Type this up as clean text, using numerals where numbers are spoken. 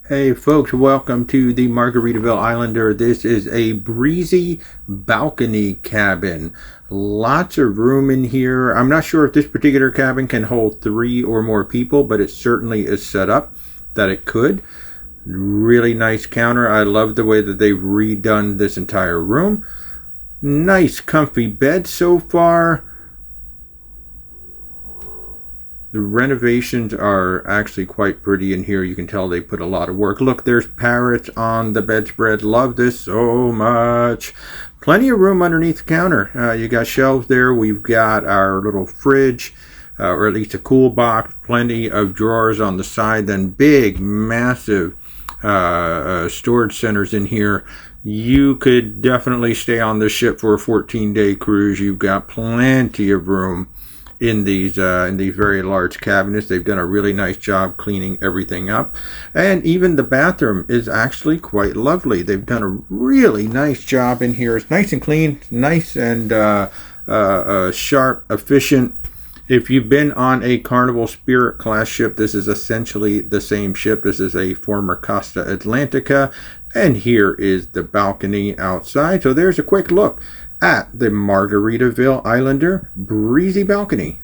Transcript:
Hey folks, welcome to the Margaritaville Islander. This is a breezy balcony cabin. Lots of room in here. I'm not sure if this particular cabin can hold 3 or more people, but it certainly is set up that it could. Really nice counter. I love the way that they've redone this entire room. Nice comfy bed so far. The renovations are actually quite pretty in here. You can tell they put a lot of work. Look, there's parrots on the bedspread. Love this so much. Plenty of room underneath the counter. You got shelves there. We've got our little fridge, or at least a cool box. Plenty of drawers on the side. Then big, massive storage centers in here. You could definitely stay on the ship for a 14-day cruise. You've got plenty of room in these very large cabinets. They've done a really nice job cleaning everything up, and even the bathroom is actually quite lovely. They've done a really nice job in here. It's nice and clean, nice and sharp, efficient. If you've been on a Carnival Spirit class ship, this is essentially the same ship. This is a former Costa Atlantica, and here is the balcony outside. So there's a quick look at the Margaritaville Islander Breezy Balcony.